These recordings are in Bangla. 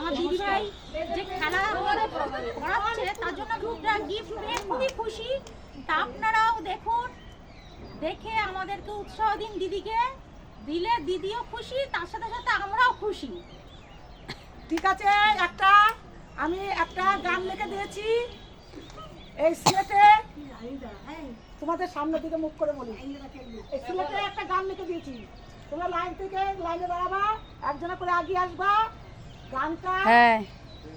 আমার দিদিভাই যে খেলা করাচ্ছে তার জন্য দুটা গিফট পেয়ে খুবই খুশি। তা আপনারাও দেখুন, দেখে আমাদেরকে উৎসাহ দিন। দিদিকে দিলে দিদিও খুশি, তার সাথে সাথে আমরাও খুশি। ঠিক আছে, আমি একটা গান লিখে দিয়েছি। এই সিলেটে তোমাদের সামনের দিকে মুখ করে বলি, এই সিলেটে একটা গান লিখে দিয়েছি। তোমরা লাইন থেকে লাইনে দাঁড়াবা, একজনা করে আগিয়ে আসবা। গানটা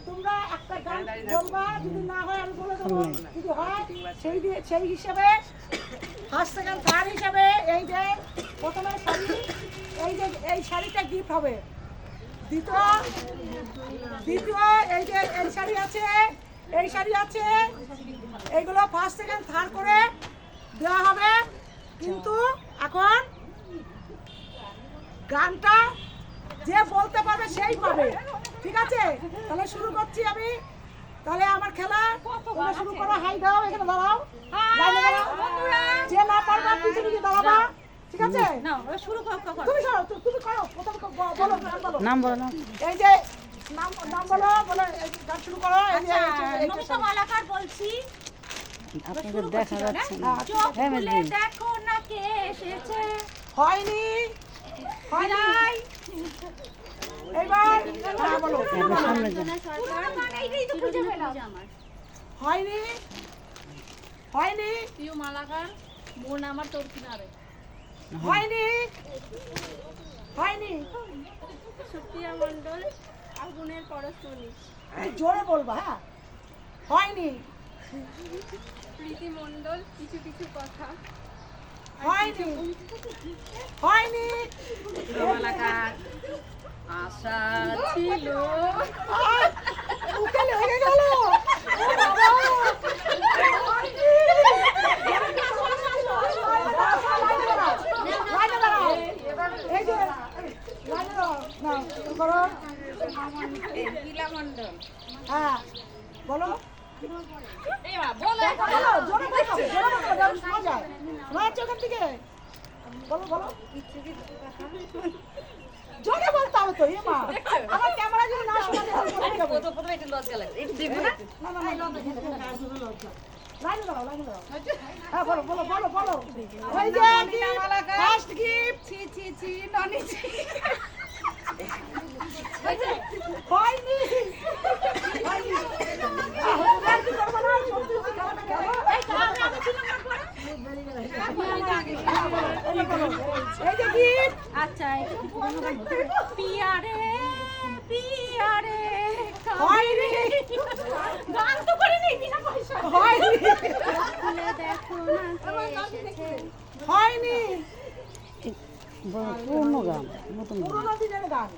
তোমরা একটা গান বলবা, যদি না হয় আমি বলে দেবো, যদি হয় সেই হিসেবে ফার্স্ট সেকেন্ড থার্ড হিসেবে এই যে প্রথমে শাড়ি, এই শাড়িটা গিফট হবে। দ্বিতীয় এই যে এই শাড়ি আছে, এইগুলো ফার্স্ট সেকেন্ড থার্ড করে দেওয়া হবে। কিন্তু এখন গানটা যে বলতে পারবে সেই পাবে। ঠিক আছে, তাহলে শুরু করছি আমি। তাহলে আমার খেলা তোমরা শুরু করো। হাই দাও, এখানে দাঁড়াও, লাইনে দাঁড়াও। যে না পারবা পিছনে গিয়ে দাঁড়াবা। ঠিক আছে, শুরু করো। তুমি করো, প্রথম বলো, নাম বলো না। এই যে নাম বলো, বলে গান শুরু করো। এই যে নমিতা মালাকার বলছি। আপনাদের দেখা যাচ্ছে না। চোখ খুলে দেখো না কে এসেছে। হয়নি। এবার বলো। সামনে যান। হয়নি। প্রিয় মালাকার, মন আমার তোর কিনারে। হয়নি। সুপ্রিয়া মণ্ডল, আগুনের পরশমণি। জোরে বলবা। হ্যাঁ, হয়নি। প্রীতি মণ্ডল, কিছু কিছু কথা। হয়নি। মালাকার, আশা ছিল। মুখে লেগে গেল। হ্যাঁ, বলো। ওখান থেকে বলো। জোরে বলতে হবে তো। মা, আমার ক্যামেরা যদি না শোনা যায় প্রথমে একটু লজ্জা লাগে, একটু দেব না। লাইনে দাও। হ্যাঁ, বলো। ওই যে ফার্স্ট গিফট। ছি ননি ছি। হয়নি। আচ্ছা, পিয়ারে গান তো করে নেই বিনা পয়সা। হয়নি। পুরনো গান, নতুন গান। পুরোনো দিনের গান।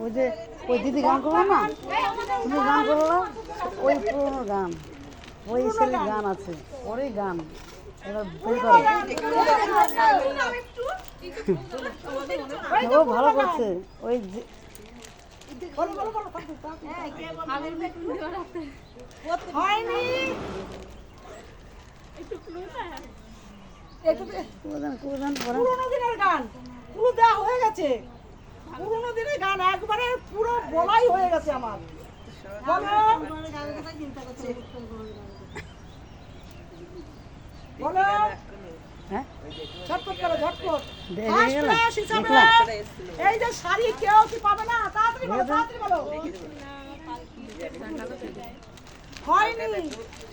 ওই যে ওই দিদি গান করলো না, তুমি গান করলো না, ওই পুরনো গান, ওই ছেলের গান আছে, ওরই গান। এবার বের করো। ও ভালো করছে। ওই যে হয়নি। পুরোনো দিনের গান পুরো দেওয়া হয়ে গেছে। পুরোনো দিনের গান একবারে পুরো বলাই হয়ে গেছে আমার। বলো। হ্যাঁ, ঝটপট করো, ঝটপট। দেখে গেলাম। এই যে শাড়ি কেউ কি পাবে না? তাড়াতাড়ি বলো। হয়নি।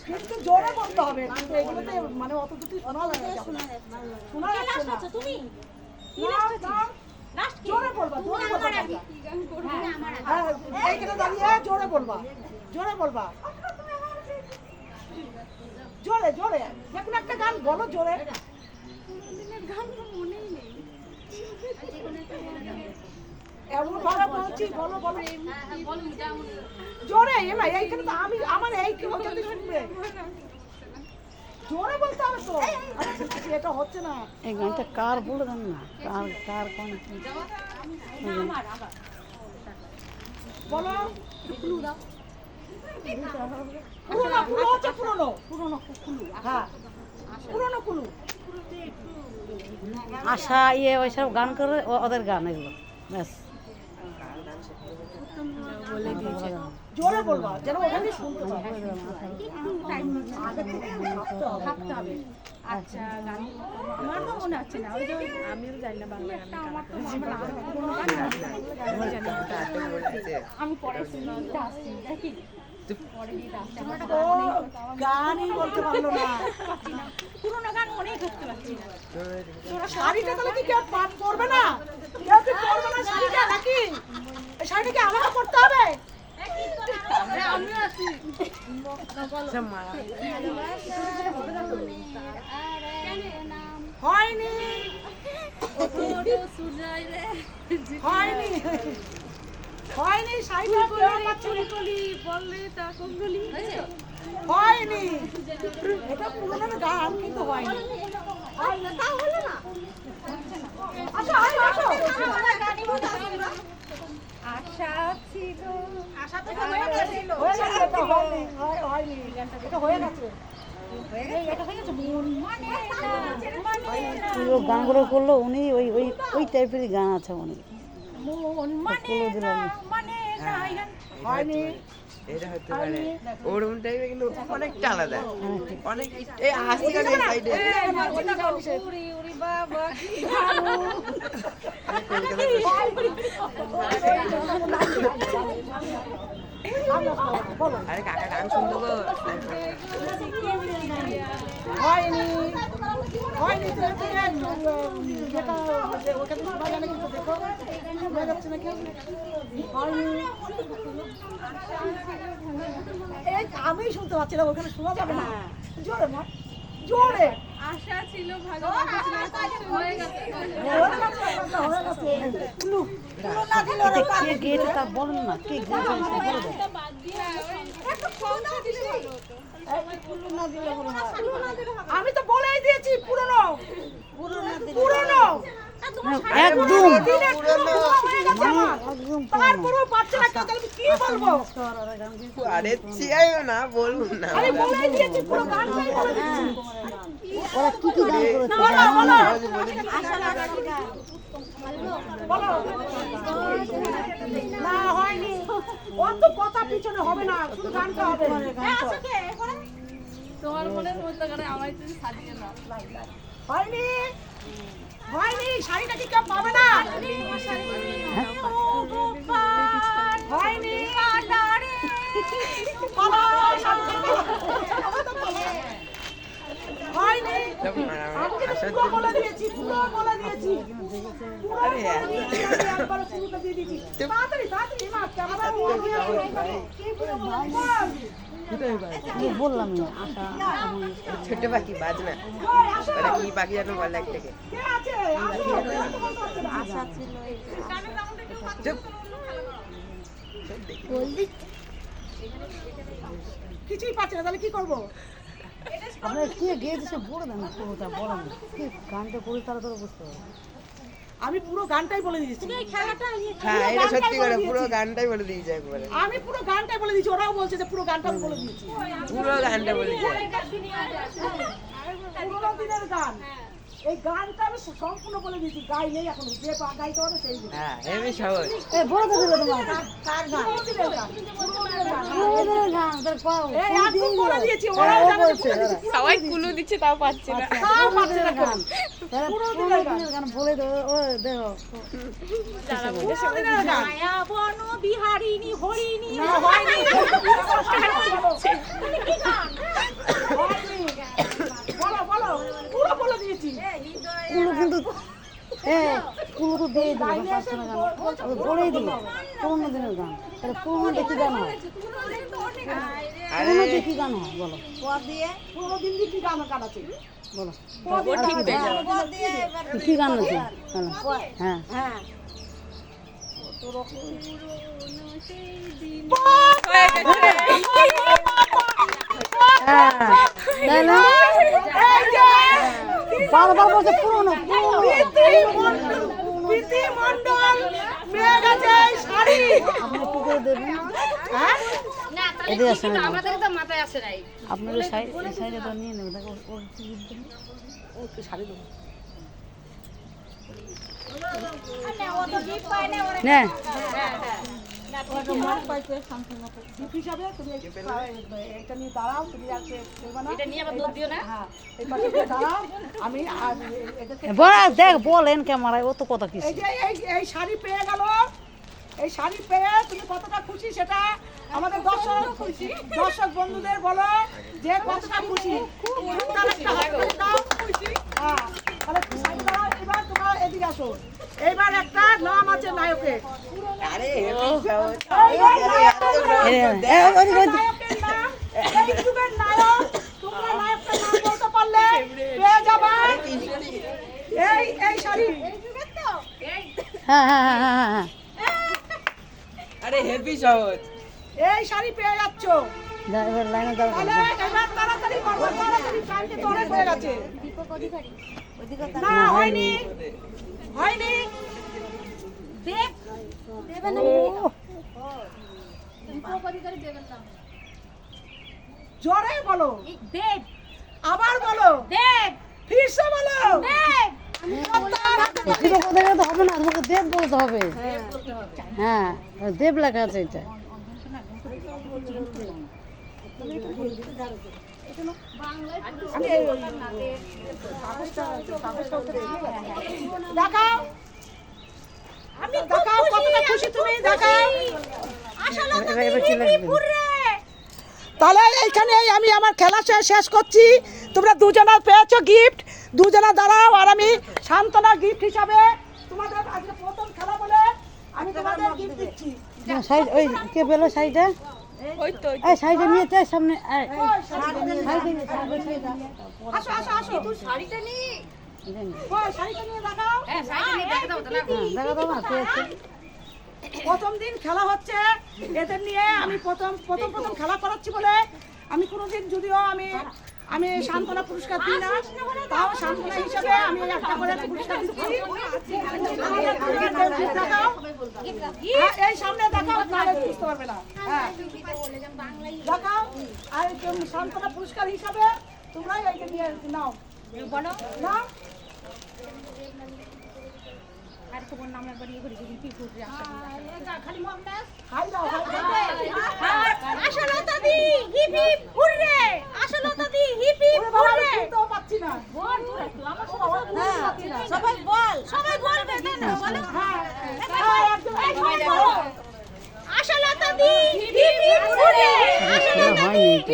কিন্তু জোরে বলতে হবে, কিন্তু এগুলোতে মানে অত দুটি শোনা যাচ্ছে না। তুমি জোরে বলবা। হ্যাঁ, এইখানে দাঁড়িয়ে জোরে বলবা। জোরে দেখুন, একটা গান বলো জোরে। এমন ভাবে বলছি, বলো। জোরে। এইখানে তো আমি আমার এই কি যদি শুনবে, জোরে বলতে হবে তো। এটা হচ্ছে না। এই গানটা কার বলে দেন না, কার কোন বলো। পুরোনো কুলু। আশা ওইসব গান করে, ওদের গান এগুলো ব্যাস। জোরে বলবা যেন ওখানে শুনতে পায়। একটু টাইম আগে থেকে ভাবতে হবে। আচ্ছা গান আমার তো মনে হচ্ছে না, ওই যে আমিও জানি না বাংলা গান। আমার তো আমরা আমি পরে শুনতে আসছি দেখি পরে গিয়ে আসছি। আমরা একটা ও গানই বলতে পারলো না। পুরোনো গান মনেই করতে পারছি না। শাড়িটা তাহলে কি কেউ পাঠ করবে না? কেউ কি করবে না শাড়িটা নাকি? এই শাড়িটা কি আমাকে পরতে হবে? আমিও আছি। হয়নি হয়নি হয়নি শাড়িটা কেউ পাচ্ছে না। বললে তা কোন গলি হয়নি, এটা পুরোনো গান কিন্তু হয়নি। হয়নি, তা হলো না। আসো আসো আসো। আশা ছিল, আশা তো হয়ে গেছে, এটা হয়নি, হয়নি, এটা হয়ে গেছে। এটা হয়ে গেছে মন মানে না, পুরো গানগুলো করলো উনি, ওই ওই ওই টাইপেরই গান আছে উনি। মন মানে না, মানে না, এই গান হয়নি, এটা হতে পারে ওরকম টাইপের, কিন্তু অনেকটা আলাদা, অনেক এই হাসি গান এই সাইডে উড়ি উড়ি বাবা কি আরে কাকা গান শুনতো গো। হয়নি, হয়নি। তুমি থেকে একটু যেটা ওখানে শোনা যায় না কিন্তু দেখো, শোনা যাচ্ছে না কেউ? হয়নি। এই আমি শুনতে পাচ্ছি না, ওখানে শোনা যাবে না। জোরে মা, জোরে। আশা ছিল ভালোবাসা হয়ে গেছে। এটা কে গেয়েছে তা বলেন না, কে গেয়েছে সেটা বলে দেন। আমি তো বলেই দিয়েছি পুরনো পুরনো একদম দিনের পুরনো হয়ে গেছে আমার। একদম তারপরেও পাচ্ছে না কেউ, তাহলে আমি কি বলবো? আরে চিয়াইও না, বলবো না। আমি বলেই দিয়েছি, পুরো গানটাই বলে দিয়েছি। ওরা কি কি গান করেছে বলো, বলো, বলো। না হয়নি, অত কথা পিছনে হবে না, শুধু গানটা হবে। তোমার মনের মধ্যে করে আমার একটু সাজিয়ে নাও। হয়নি, হয়নি, শাড়িটা কি কেউ পাবে না? হয়নি, পালা, হয়নি। আমি কিন্তু পুরো বলে দিয়েছি, পুরো বলে দিয়েছি, পুরো বলে দিয়েছি, আমি একবারে শুরুতে দিয়ে দিয়েছি। তাড়াতাড়ি, তাড়াতাড়ি, মা, ক্যামেরা অন হয়ে গেছে। কি পুরো বল? বললাম না আশা ছোট পাখি বাজনা, কই, আসো। ওটা কি পাখি যেন বলে একটাকে। কে আছে? আসো, বলতে পারছে না। আশা ছিল চুপ। কিছুই পাচ্ছে না, তাহলে কি করবো? আপনার কে গেয়েছে সে বলে দেন না, পুরোটা বলেন না। কে গানটা করে তারা তোরা বুঝতে পারবে। আমি পুরো গানটাই বলে দিয়েছি। হ্যাঁ, এটা সত্যি করে পুরো গানটাই বলে দিয়েছে একবারে, আমি পুরো গানটাই বলে দিয়েছি, ওরাও বলছে যে পুরো গানটা আমি বলে দিয়েছি। পুরো গানটা বলেছে। পুরোনো দিনের গান, এই গানটা আমি সম্পূর্ণ বলে দিয়েছি। গাই নেই এখন, যে গাইতে হবে সেই দিন। হ্যাঁ, হেভি সহজ। এ বলে দেবে তোমার কার গান? পুরোনো দিনের গান, পুরোনো দিনের গান। পুরোনো গান তোর পাও এই একদম বলে দিয়েছি, ওরাও জানে যে বলে দিয়েছি। সবাই কুলু দিচ্ছে তাও পাচ্ছে না। তাও পাচ্ছে না কেউ। গান তারা পুরোনো দিনের গান বলে দেবে। ও দেখো পুরোনো দিনের গান। মায়া বন বিহারিণী হরিণী না, হয়নি। কি গান? হয়নি। বলো, বলো, পুরো বলে দিয়েছি। কুলু কিন্তু কুলু তো দিয়ে দেবে পারছে না গান, ও বলেই দিল পুরোনো দিনের গান। তাহলে পুরোনো দেখি গান হয়, আরে পুরোনো দেখি গান হয় বলো, পুরোনো দিন দিয়ে কি গান গান আছে? বলো ঠিক কি গান আছে বলো। হ্যাঁ হ্যাঁ। হ্যাঁ তাই না? এই যে বারবার বলছে পুরোনো পুরোনো। প্রীতি মণ্ডল মেয়ে গেছে এই শাড়ি। আপনি একটু করে দেবেন, হ্যাঁ? এদিকে আসেন না। আমাদের তো মাথায় আসে নাই। আপনার এই সাইডে তো নিয়ে নেবে দেখো ও কি দিবেন। ওকে শাড়ি দেবো। নে গিফট হিসাবে তুমি এটা নিয়ে দাঁড়াও, তুমি আর কে করবে না। এটা নিয়ে আবার দুধ দিও না। হ্যাঁ, এই পাশে দিয়ে দাঁড়াও। আমি আর এদেরকে দেখ বলেন ক্যামেরায় ও তো কথা কিছু এই যে এই শাড়ি পেয়ে গেল, এই শাড়ি পেয়ে তুমি কতটা খুশি সেটা আমাদের দর্শক বন্ধুদের বলো যে কতটা খুশি। তার একটা হাত করে দাও। হ্যাঁ, তাহলে শাড়ি দাও। এবার তোমরা এদিকে আসো। এইবার একটা নাম আছে নায়কের। আরে হেভি সহজ। এইবার নায়কের নাম, এই যুগের নায়ক। তোমরা নায়কটার নাম বলতে পারলে পেয়ে যাবা এই শাড়ি। হ্যাঁ আরে হেভি সহজ। এই শাড়ি পেয়ে যাচ্ছ। এবার লাইনে দাও তাহলে এবার তাড়াতাড়ি করবো, তাড়াতাড়ি টাইমটা তো অনেক হয়ে গেছে। না হয়নি, হয়নি। দেব জোরে বলো, দেব আবার বলো, দেব ফিরসে বলো। দেব জিরো কথা তো হবে না, তোমাকে দেব বলতে হবে। হ্যাঁ দেব লেখা আছে এটা। দেখাও, আমি দেখাও কতটা খুশি তুমি, দেখাও। এবার কি লাগবে? তাহলে এইখানে আমি আমার খেলা শেষ করছি। তোমরা দুজনা পেয়েছো গিফট, দুজনা দাঁড়াও। আর আমি সান্ত্বনা গিফট হিসাবে তোমাদের আজকে প্রথম খেলা বলে আমি তোমাদের গিফট দিচ্ছি। শাড়ি ওই কে পেলো শাড়িটা? এই শাড়িটা নিয়ে চাই সামনে। আসো আসো আসো, শাড়িটা নিয়ে দেখাও। দেখা দাও না পেয়েছে। প্রথম দিন খেলা হচ্ছে এদের নিয়ে। আমি প্রথম খেলা করাচ্ছি বলে আমি কোনোদিন যদিও আমি সান্ত্বনা পুরস্কার দিই না, তাও সান্ত্বনা হিসাবে আমি একটা করে পুরস্কার দিচ্ছি। দেখাও, হ্যাঁ, এই সামনে দেখাও, তাহলে বুঝতে পারবে না। হ্যাঁ দেখাও। আর সান্ত্বনা পুরস্কার হিসাবে তোমরা এইটা নিয়ে নাও, বলো নাও। আর তোমার নাম একবার ইয়ে করে দিবি কি ফুটে খালি মোহাম্মদ হাই দাও, হাই দাও। আশালতা দি হিপ হিপ হুররে আশালতা দি হিপ হিপ ওরে বাবা, আমি হুররে শুনতেও পাচ্ছি না। বল তোরা একটু আমার সাথে বল পাচ্ছি না। সবাই বলবে না বলো হ্যাঁ, হ্যাঁ, একদম, সবাই বলো। আশালতা দি হিপ হিপ হুররে আশালতা দি হয়নি তো।